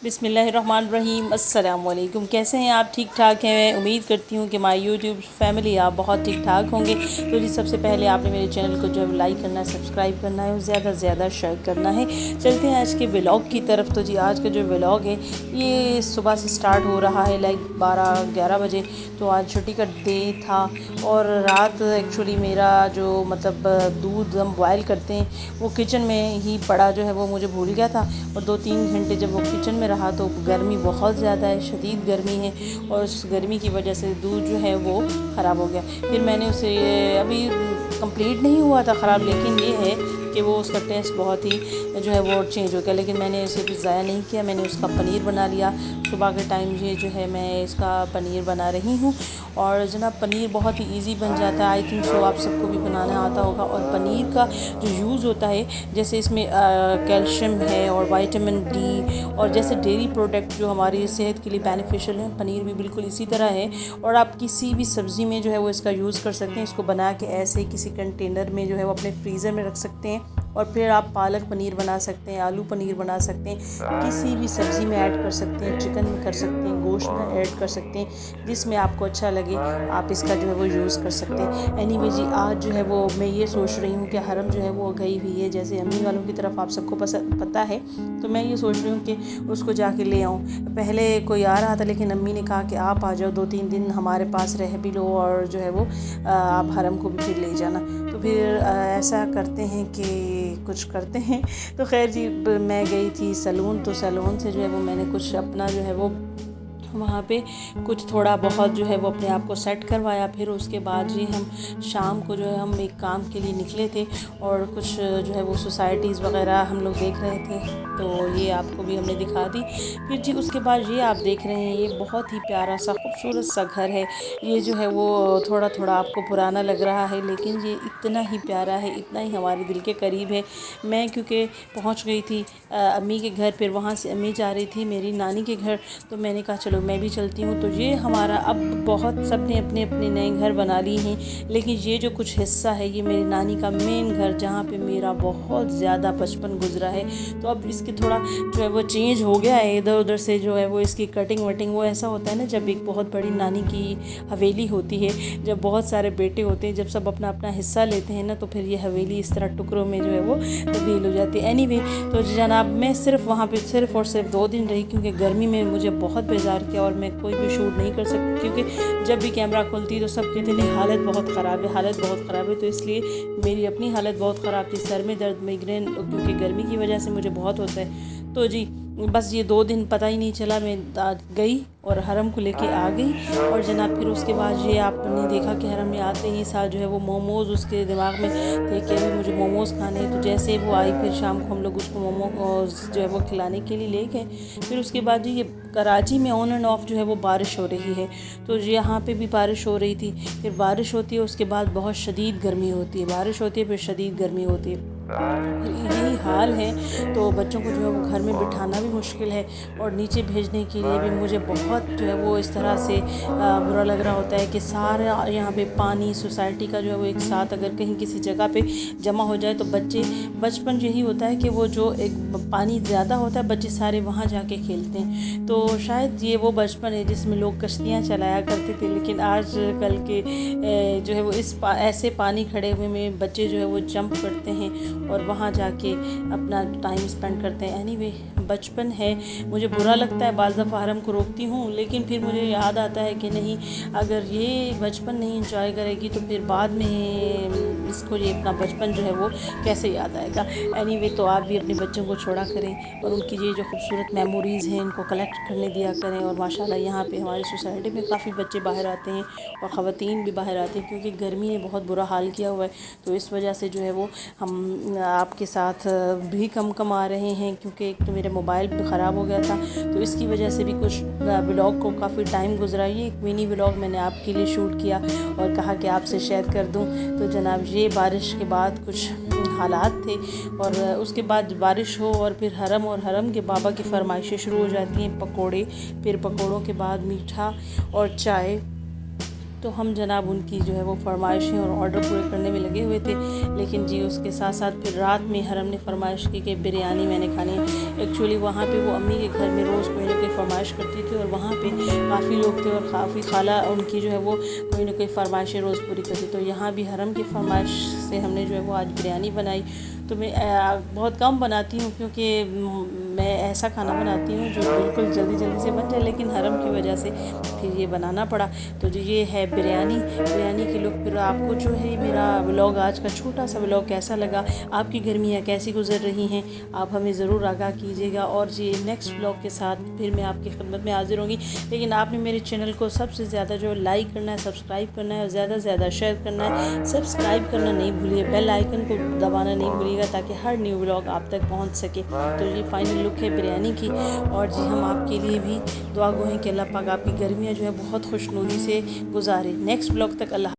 बिस्मिल्लाहिर्रहमानिर्रहीम। अस्सलाम वालेकुम। कैसे हैं आप? ठीक ठाक हैं? मैं उम्मीद करती हूँ कि माय यूट्यूब फैमिली आप बहुत ठीक ठाक होंगे। तो जी सबसे पहले आपने मेरे चैनल को जो है लाइक करना है, सब्सक्राइब करना है और ज़्यादा से ज़्यादा शेयर करना है। चलते हैं आज के व्लॉग की तरफ। तो जी आज का जो व्लॉग है ये सुबह से स्टार्ट हो रहा है लाइक 12-11 बजे। तो आज छुट्टी का डे था और रात एक्चुअली मेरा जो दूध हम बॉयल करते हैं वो किचन में ही पड़ा जो है वो मुझे भूल गया था। और 2-3 घंटे जब वो किचन में रहा तो गर्मी बहुत ज़्यादा है, शदीद गर्मी है और उस गर्मी की वजह से दूध जो है वो ख़राब हो गया। फिर मैंने उसे अभी कंप्लीट नहीं हुआ था ख़राब, लेकिन ये है कि वो उसका टेस्ट बहुत ही जो है वो चेंज हो गया। लेकिन मैंने उसे कुछ ज़ाया नहीं किया, मैंने उसका पनीर बना लिया। सुबह के टाइम ये जो है मैं इसका पनीर बना रही हूँ और जनाब पनीर बहुत ही इजी बन जाता है। आई थिंक सो आप सबको भी बनाना आता होगा। और पनीर का जो यूज़ होता है जैसे इसमें कैल्शियम है और विटामिन डी और जैसे डेयरी प्रोडक्ट जो हमारी सेहत के लिए बेनिफिशियल है, पनीर भी बिल्कुल इसी तरह है। और आप किसी भी सब्ज़ी में जो है वो इसका यूज़ कर सकते हैं। इसको बना के ऐसे ही किसी कंटेनर में जो है वो अपने फ्रीज़र में रख सकते हैं और फिर आप पालक पनीर बना सकते हैं, आलू पनीर बना सकते हैं, किसी भी सब्ज़ी में ऐड कर सकते हैं, चिकन में कर सकते हैं, गोश्त में ऐड कर सकते हैं, जिसमें आपको अच्छा लगे आप इसका जो है वो यूज़ कर सकते हैं। एनीवे जी आज जो है वो मैं ये सोच रही हूँ कि हरम जो है वो गई हुई है, जैसे अम्मी वालों की तरफ आप सबको पता है, तो मैं ये सोच रही हूँ कि उसको जाके ले आऊँ। पहले कोई आ रहा था लेकिन अम्मी ने कहा कि आप आ जाओ, 2-3 दिन हमारे पास रह भी लो और जो है वो आप हरम को भी फिर ले जाना। तो फिर ऐसा करते हैं कि कुछ करते हैं। तो खैर जी मैं गई थी सैलून, तो सैलून से जो है वो मैंने कुछ अपना जो है वो वहाँ पे कुछ थोड़ा बहुत जो है वो अपने आप को सेट करवाया। फिर उसके बाद जी हम शाम को जो है हम एक काम के लिए निकले थे और कुछ जो है वो सोसाइटीज़ वगैरह हम लोग देख रहे थे, तो ये आपको भी हमने दिखा दी। फिर जी उसके बाद ये आप देख रहे हैं ये बहुत ही प्यारा सा खूबसूरत सा घर है। ये जो है वो थोड़ा थोड़ा आपको पुराना लग रहा है लेकिन ये इतना ही प्यारा है, इतना ही हमारे दिल के करीब है। मैं क्योंकि पहुँच गई थी अम्मी के घर, फिर वहाँ से अम्मी जा रही थी मेरी नानी के घर, तो मैंने कहा चलो मैं भी चलती हूँ। तो ये हमारा अब बहुत सब ने अपने अपने नए घर बना लिए हैं, लेकिन ये जो कुछ हिस्सा है ये मेरी नानी का मेन घर जहाँ पे मेरा बहुत ज़्यादा बचपन गुजरा है। तो अब इसके थोड़ा जो है वो चेंज हो गया है, इधर उधर से जो है वो इसकी कटिंग वटिंग, वो ऐसा होता है ना जब एक बहुत बड़ी नानी की हवेली होती है, जब बहुत सारे बेटे होते हैं, जब सब अपना अपना हिस्सा लेते हैं ना, तो फिर ये हवेली इस तरह टुकड़ों में जो है वो तब्दील हो जाती है। एनीवे तो जनाब मैं सिर्फ वहाँ पे सिर्फ और सिर्फ 2 दिन रही क्योंकि गर्मी में मुझे बहुत बेजार किया और मैं कोई भी शूट नहीं कर सकती, क्योंकि जब भी कैमरा खोलती तो सब कहते थे हालत बहुत ख़राब है, हालत बहुत ख़राब है। तो इसलिए मेरी अपनी हालत बहुत ख़राब थी, सर में दर्द, माइग्रेन, क्योंकि गर्मी की वजह से मुझे बहुत होता है। तो जी बस ये 2 दिन पता ही नहीं चला, मैं गई और हरम को लेके आ गई। और जनाब फिर उसके बाद ये आपने देखा कि हरम में आते ही साथ जो है वो मोमोज़ उसके दिमाग में थे कि अभी मुझे मोमोज़ खाने हैं। तो जैसे वो आई फिर शाम को हम लोग उसको मोमोज़ जो है वो खिलाने के लिए ले गए। फिर उसके बाद ये कराची में ऑन एंड ऑफ जो है वो बारिश हो रही है, तो यहाँ पे भी बारिश हो रही थी। फिर बारिश होती है उसके बाद बहुत शदीद गर्मी होती है, बारिश होती है फिर शदीद गर्मी होती है, यही हाल है। तो बच्चों को जो है वो घर में बिठाना भी मुश्किल है और नीचे भेजने के लिए भी मुझे बहुत जो है वो इस तरह से बुरा लग रहा होता है कि सारा यहाँ पे पानी सोसाइटी का जो है वो एक साथ अगर कहीं किसी जगह पे जमा हो जाए तो बचपन यही होता है कि वो जो एक पानी ज़्यादा होता है बच्चे सारे वहाँ जाके खेलते हैं। तो शायद ये वो बचपन है जिसमें लोग कश्तियाँ चलाया करते थे, लेकिन आज कल के जो है वो ऐसे पानी खड़े हुए में बच्चे जो है वो जंप करते हैं और वहाँ जाके अपना टाइम स्पेंड करते हैं। एनीवे बचपन है, मुझे बुरा लगता है बाज़ दफ़ा हरम को रोकती हूँ, लेकिन फिर मुझे याद आता है कि नहीं अगर ये बचपन नहीं इंजॉय करेगी तो फिर बाद में इसको ये अपना बचपन जो है वो कैसे याद आएगा। एनीवे तो आप भी अपने बच्चों को छोड़ा करें और उनकी ये जो खूबसूरत मेमोरीज़ हैं इनको कलेक्ट करने दिया करें। और माशाल्लाह यहाँ पे हमारी सोसाइटी में काफ़ी बच्चे बाहर आते हैं और ख़वातीन भी बाहर आती हैं, क्योंकि गर्मी ने बहुत बुरा हाल किया हुआ है। तो इस वजह से जो है वो हम आपके साथ भी कम आ रहे हैं, क्योंकि एक तो मेरा मोबाइल भी ख़राब हो गया था, तो इसकी वजह से भी कुछ व्लॉग को काफ़ी टाइम गुजरा। ये एक मिनी व्लॉग मैंने आपके लिए शूट किया और कहा कि आपसे शेयर कर दूं। तो जनाब ये बारिश के बाद कुछ हालात थे और उसके बाद बारिश हो और फिर हरम और हरम के बाबा की फरमाइशें शुरू हो जाती हैं, पकोड़े, फिर पकोड़ों के बाद मीठा और चाय। तो हम जनाब उनकी जो है वो फरमाइशें और ऑर्डर पूरे करने में लगे हुए थे। लेकिन जी उसके साथ साथ फिर रात में हरम ने फरमाइश की कि बिरयानी मैंने खानी है। एक्चुअली वहाँ पे वो अम्मी के घर में रोज़ कोई फरमाइश करती थी और वहाँ पे काफ़ी लोग थे और काफ़ी खाला उनकी जो है वो कोई ना कोई फरमाइशें रोज़ पूरी करती। तो यहाँ भी हरम की फरमाइश से हमने जो है वो आज बिरयानी बनाई। तो मैं बहुत कम बनाती हूँ क्योंकि मैं ऐसा खाना बनाती हूँ जो बिल्कुल जल्दी जल्दी से बन जाए, लेकिन हरम की वजह से फिर ये बनाना पड़ा। तो जो ये है बिरयानी के लुक। फिर आपको जो है मेरा व्लॉग, आज का छोटा सा व्लॉग कैसा लगा, आपकी गर्मियाँ कैसी गुजर रही हैं, आप हमें ज़रूर आगाह कीजिएगा। और जी नेक्स्ट व्लॉग के साथ फिर मैं आपकी खिदमत में हाजिर होंगी। लेकिन आपने मेरे चैनल को सबसे ज़्यादा जो लाइक करना है, सब्सक्राइब करना है और ज़्यादा से ज़्यादा शेयर करना है। सब्सक्राइब करना नहीं भूलिए, बेल आइकन को दबाना नहीं भूलिएगा ताकि हर न्यू व्लॉग आप तक पहुंच सके। तो ये फाइनल लुक है बिरयानी की। और जी हम आपके लिए भी दुआ गो हैं कि अल्लाह पाक आपकी गर्मियाँ जो है बहुत खुशनुदी से गुजारे। नेक्स्ट व्लॉग तक अल्लाह।